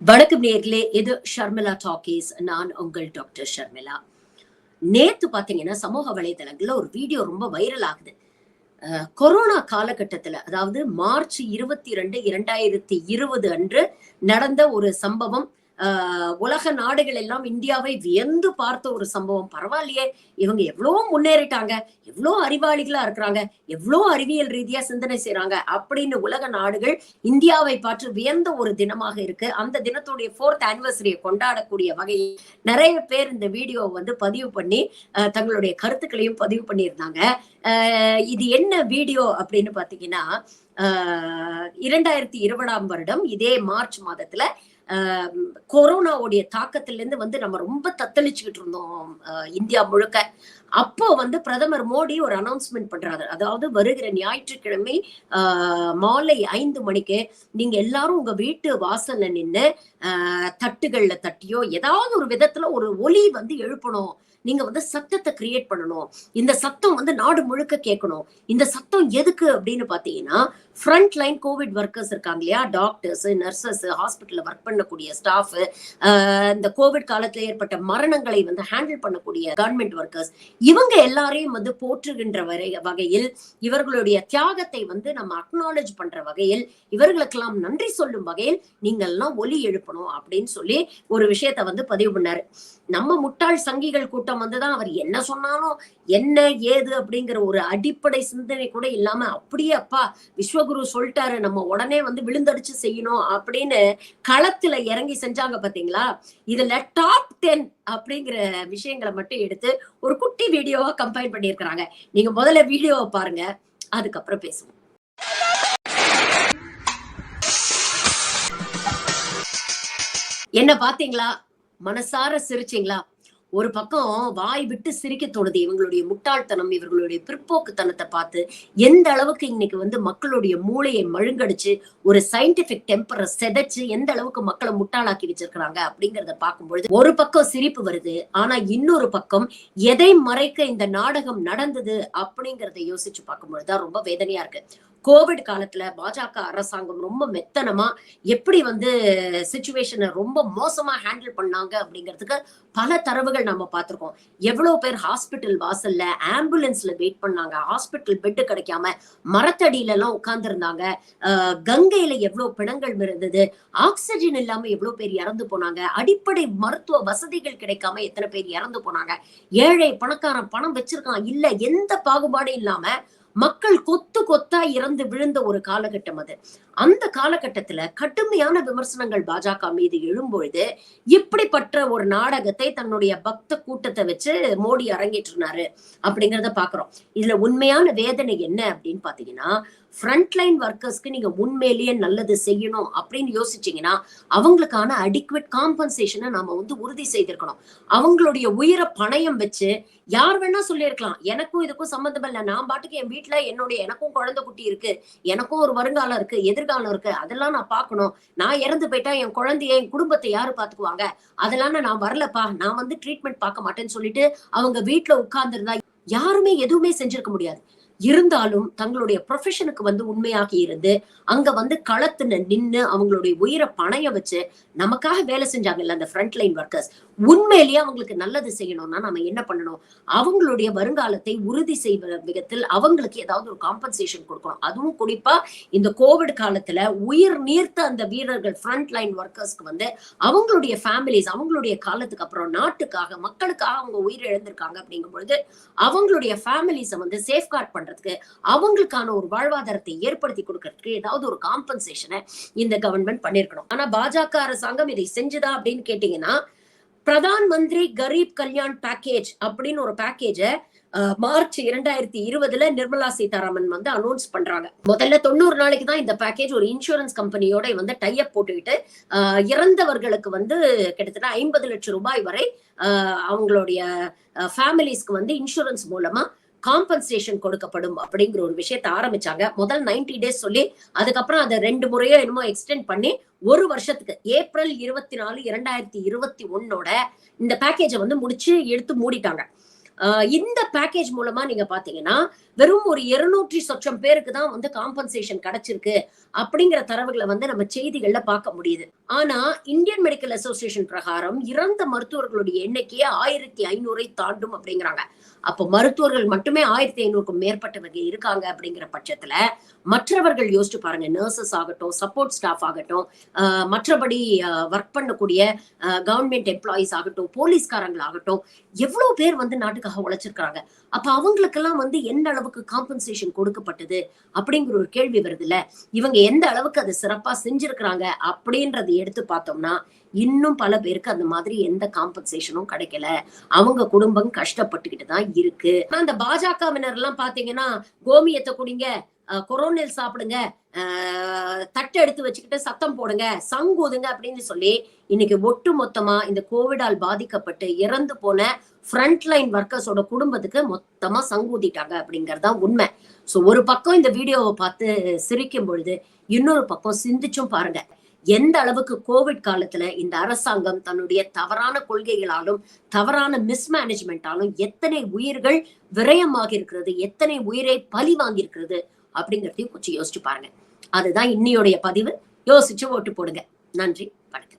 வணக்கம் நேர்களே, இது ஷர்மிளா டாக்கீஸ். நான் உங்கள் டாக்டர் ஷர்மிளா. நேத்து பாத்தீங்கன்னா சமூக வலைதளங்கள்ல ஒரு வீடியோ ரொம்ப வைரல் ஆகுது. கொரோனா காலகட்டத்துல, அதாவது மார்ச் 22, 2020 அன்று நடந்த ஒரு சம்பவம். உலக நாடுகள் எல்லாம் இந்தியாவை வியந்து பார்த்த ஒரு சம்பவம். பரவாயில்லையே, இவங்க எவ்வளோ முன்னேறிட்டாங்க, எவ்வளோ அறிவாளிகளா இருக்கிறாங்க, எவ்வளோ அறிவியல் ரீதியா சிந்தனை செய்யறாங்க அப்படின்னு உலக நாடுகள் இந்தியாவை பார்த்து வியந்த ஒரு தினமாக இருக்கு. அந்த தினத்துடைய 4th anniversary கொண்டாடக்கூடிய வகையில் நிறைய பேர் இந்த வீடியோ பதிவு பண்ணி தங்களுடைய கருத்துக்களையும் பதிவு பண்ணியிருந்தாங்க. இது என்ன வீடியோ அப்படின்னு பாத்தீங்கன்னா, 2020ஆம் வருடம் இதே மார்ச் மாதத்துல கொரோனாவுடைய தாக்கத்துல இருந்து நம்ம ரொம்ப தத்தளிச்சுக்கிட்டு இருந்தோம் இந்தியா முழுக்க. அப்போ பிரதமர் மோடி ஒரு அனௌன்ஸ்மெண்ட் பண்றாரு. அதாவது வருகிற ஞாயிற்றுக்கிழமை மாலை 5 மணிக்கு நீங்க எல்லாரும் உங்க வீட்டு வாசல்ல நின்னு தட்டுகள்ல தட்டியோ ஏதாவது ஒரு விதத்துல ஒரு ஒலி எழுப்பணும். நீங்க சத்தத்தை கிரியேட் பண்ணணும். இந்த சத்தம் நாடு முழுக்க கேட்கணும். இந்த சத்தம் எதுக்கு அப்படின்னு பாத்தீங்கன்னா, ஃப்ரண்ட் லைன் கோவிட் ஒர்க்கர்ஸ் இருக்காங்க இல்லையா, டாக்டர்ஸ், நர்சஸ், ஹாஸ்பிட்டல்ல ஒர்க் பண்ணக்கூடிய ஸ்டாஃப், இந்த கோவிட் காலத்துல ஏற்பட்ட மரணங்களை ஹேண்டில் பண்ணக்கூடிய கவர்மெண்ட் ஒர்க்கர்ஸ், இவங்க எல்லாரையும் போற்றுகின்ற வகையில், இவர்களுடைய தியாகத்தை நம்ம அக்னாலேஜ் பண்ற வகையில், இவர்களுக்கெல்லாம் நன்றி சொல்லும் வகையில் நீங்க எல்லாம் ஒலி எழுப்பணும் அப்படின்னு சொல்லி ஒரு விஷயத்த பதிவு பண்ணாரு. நம்ம முட்டாள் சங்கிகள் கூட்டம் தான் அவர் என்ன சொன்னாலும் என்ன ஏது அப்படிங்கிற ஒரு அடிப்படை சிந்தனை கூட இல்லாம, அப்படியே அப்பா விஸ்வகுரு சொல்லிட்டாரு, நம்ம உடனே விழுந்தடிச்சு செய்யணும் அப்படின்னு களத்துல இறங்கி செஞ்சாங்க பாத்தீங்களா. இதுல டாப் 10 அப்படிங்கிற விஷயங்களை மட்டும் எடுத்து ஒரு குட்டி வீடியோவா கம்பைன் பண்ணியிருக்கிறாங்க. நீங்க முதல்ல வீடியோவை பாருங்க, அதுக்கப்புறம் பேசுவோம். என்ன பாத்தீங்களா? மனசார சிரிச்சீங்களா? ஒரு பக்கம் வாய் விட்டு சிரிக்க தோணுது. இவங்களுடைய முட்டாள்தனம், இவர்களுடைய பிற்போக்குத்தனத்தை பார்த்து எந்த அளவுக்கு இன்னைக்கு மக்களுடைய மூளையை மழுங்கடிச்சு ஒரு சயின்டிபிக் டெம்பரை செதைச்சு எந்த அளவுக்கு மக்களை முட்டாளாக்கி வச்சிருக்கிறாங்க அப்படிங்கறத பார்க்கும்பொழுது ஒரு பக்கம் சிரிப்பு வருது. ஆனா இன்னொரு பக்கம் எதை மறைக்க இந்த நாடகம் நடந்தது அப்படிங்கறத யோசிச்சு பார்க்கும்பொழுதுதான் ரொம்ப வேதனையா இருக்கு. கோவிட் காலத்துல பாஜக அரசாங்கம் ரொம்ப மெத்தனமா எப்படி சிச்சுவேஷனை ரொம்ப மோசமா ஹேண்டில் பண்ணாங்க அப்படிங்கிறதுக்கு பல தரவுகள் நம்ம பார்த்திருக்கோம். எவ்வளவு பேர் ஹாஸ்பிட்டல் வாசல்ல ஆம்புலன்ஸ்ல வெயிட் பண்ணாங்க, ஹாஸ்பிட்டல் பெட்டு கிடைக்காம மரத்தடியில எல்லாம் உட்கார்ந்து இருந்தாங்க, கங்கையில எவ்வளவு பிணங்கள் இருந்தது, ஆக்சிஜன் இல்லாம எவ்வளவு பேர் இறந்து போனாங்க, அடிப்படை மருத்துவ வசதிகள் கிடைக்காம எத்தனை பேர் இறந்து போனாங்க, ஏழை பணக்காரன் பணம் வச்சிருக்கான் இல்ல எந்த பாகுபாடும் இல்லாம மக்கள் கொத்து கொத்தா இறந்து விழுந்த ஒரு காலகட்டம் அது. அந்த காலகட்டத்துல கடுமையான விமர்சனங்கள் பாஜக மீது எழும்பொழுது இப்படிப்பட்ட ஒரு நாடகத்தை தன்னுடைய பக்த கூட்டத்தை வச்சு மோடி அரங்கேற்றினாரு அப்படிங்கறத பாக்குறோம். இதுல உண்மையான வேதனை என்ன அப்படின்னு பாத்தீங்கன்னா, ஃப்ரண்ட்லைன் ஒர்க்கர்ஸ்க்கு நீங்க உண்மையிலேயே நல்லது செய்யணும் அப்படின்னு யோசிச்சீங்கன்னா அவங்களுக்கான அடிக்குவேட் காம்பன்சேஷனை நாம உறுதி செய்திருக்கணும். அவங்களுடைய உயிரை பணயம் வச்சு யார் வேணா சொல்லியிருக்கலாம், எனக்கும் இதுக்கும் சம்மந்தம் இல்லை, நான் பாட்டுக்கு என் வீட்டுல எனக்கும் குழந்தை குட்டி இருக்கு, எனக்கும் ஒரு வருங்காலம் இருக்கு, எதிர்காலம் இருக்கு, அதெல்லாம் நான் பார்க்கணும், நான் இறந்து போயிட்டா என் குழந்தைய என் குடும்பத்தை யாரு பாத்துக்குவாங்க, அதெல்லாம் நான் வரலப்பா, நான் ட்ரீட்மெண்ட் பார்க்க மாட்டேன்னு சொல்லிட்டு அவங்க வீட்டுல உட்கார்ந்து இருந்தா யாருமே எதுவுமே செஞ்சிருக்க முடியாது. இருந்தாலும் தங்களுடைய ப்ரொஃபஷனுக்கு உண்மையாக இருந்து அங்க களத்துல நின்னு அவங்களுடைய உயிரை பணைய வச்சு நமக்காக வேலை செஞ்சாங்கல்ல அந்த ஃப்ரண்ட் லைன் ஒர்க்கர்ஸ், உண்மையிலேயே அவங்களுக்கு நல்லது செய்யணும்னா நம்ம என்ன பண்ணணும்? அவங்களுடைய வருங்காலத்தை உறுதி செய்வ விதத்தில் அவங்களுக்கு ஏதாவது ஒரு காம்பன்சேஷன் கொடுக்கணும். அதுவும் குறிப்பா இந்த கோவிட் காலத்துல உயிர் நீர்த்த அந்த வீரர்கள் ஃப்ரண்ட் லைன் ஒர்க்கர்ஸ்க்கு அவங்களுடைய ஃபேமிலிஸ் அவங்களுடைய காலத்துக்கு அப்புறம் நாட்டுக்காக மக்களுக்காக அவங்க உயிர் இழந்திருக்காங்க அப்படிங்கும் பொழுது அவங்களுடைய ஃபேமிலிஸை சேஃப்கார்ட் பண்றதுக்கு அவங்களுக்கான ஒரு வாழ்வாதாரத்தை ஏற்படுத்தி கொடுக்கறதுக்கு ஏதாவது ஒரு காம்பன்சேஷனை இந்த கவர்மெண்ட் பண்ணிருக்கணும். ஆனா பாஜக அரசாங்கம் இதை செஞ்சுதா அப்படின்னு கேட்டீங்கன்னா, பிரதான் மந்திரி கரீப் கல்யாண் பேக்கேஜ் அப்படின்னு ஒரு பேக்கேஜ மார்ச் 2020 நிர்மலா சீதாராமன் அனௌன்ஸ் பண்றாங்க. முதல்ல 90 நாளைக்கு தான் இந்த பேக்கேஜ் ஒரு இன்சூரன்ஸ் கம்பெனியோட டைப் போட்டுக்கிட்டு இறந்தவர்களுக்கு கிட்டத்தட்ட 50 லட்சம் ரூபாய் வரை அவங்களுடைய ஃபேமிலிஸ்க்கு இன்சூரன்ஸ் மூலமா காம்பன்சேஷன் கொடுக்கப்படும் அப்படிங்கிற ஒரு விஷயத்தை ஆரம்பிச்சாங்க. முதல் 90 டேஸ் சொல்லி அதுக்கப்புறம் அதை 2 முறையோ என்னமோ எக்ஸ்டெண்ட் பண்ணி ஒரு வருஷத்துக்கு ஏப்ரல் 24, 2021 இந்த பேக்கேஜை முடிச்சு எடுத்து மூடிட்டாங்க. இந்த பேக்கேஜ் மூலமா நீங்க பாத்தீங்கன்னா வெறும் ஒரு 200 சொச்சம் பேருக்கு தான் காம்பன்சேஷன் கிடைச்சிருக்கு அப்படிங்கிற தரவுகளை நம்ம செய்திகள்ல பார்க்க முடியுது. ஆனா இந்தியன் மெடிக்கல் அசோசியேஷன் பிரகாரம் இறந்த மருத்துவர்களுடைய எண்ணிக்கையே 1500 தாண்டும் அப்படிங்கிறாங்க. அப்போ மருத்துவர்கள் மட்டுமே 1500க்கும் மேற்பட்டவங்க இருக்காங்க அப்படிங்கிற பட்சத்துல மற்றவர்கள் யோசிச்சு பாருங்க. நர்சஸ் ஆகட்டும், சப்போர்ட் ஸ்டாஃப் ஆகட்டும், மற்றபடி ஒர்க் பண்ணக்கூடிய கவர்மெண்ட் எம்ப்ளாயிஸ் ஆகட்டும், போலீஸ்காரங்கள் ஆகட்டும், எவ்வளவு பேர் வந்து நாட்டுக்காக உழைச்சிருக்காங்க. அப்ப அவங்களுக்கெல்லாம் வந்து எந்த அளவுக்கு காம்பன்சேஷன் கொடுக்கப்பட்டது அப்படிங்கிற ஒரு கேள்வி வருது இல்ல. இவங்க எந்த அளவுக்கு அதை சிறப்பா செஞ்சிருக்கிறாங்க அப்படின்றத எடுத்து பார்த்தோம்னா இன்னும் பல பேருக்கு அந்த மாதிரி எந்த காம்பன்சேஷனும் கிடைக்கல. அவங்க குடும்பம் கஷ்டப்பட்டுக்கிட்டு தான் இருக்கு. அந்த பாஜகவினர் எல்லாம் பாத்தீங்கன்னா கோமியத்தை குடிங்க, கொரோனில் சாப்பிடுங்க, தட்டை எடுத்து வச்சுக்கிட்டு சத்தம் போடுங்க, சங்கூதுங்க அப்படின்னு சொல்லி இன்னைக்கு ஒட்டு மொத்தமா இந்த கோவிடால் பாதிக்கப்பட்டு இறந்து போன ஃப்ரண்ட் லைன் ஒர்க்கர்ஸோட குடும்பத்துக்கு மொத்தமா சங்கூதிட்டாங்க அப்படிங்கறதுதான் உண்மை. சோ ஒரு பக்கம் இந்த வீடியோவை பார்த்து சிரிக்கும் பொழுது இன்னொரு பக்கம் சிந்திச்சும் பாருங்க. எந்த அளவுக்கு கோவிட் காலத்துல இந்த அரசாங்கம் தன்னுடைய தவறான கொள்கைகளாலும் தவறான மிஸ்மேனேஜ்மெண்டாலும் எத்தனை உயிர்கள் விரயமாகி இருக்கிறது, எத்தனை உயிரை பலி வாங்கி இருக்கிறது அப்படிங்கறதையும் கொஞ்சம் யோசிச்சு பாருங்க. அதுதான் இன்னையோடைய பதிவு. யோசிச்சு ஓட்டு போடுங்க. நன்றி, வணக்கம்.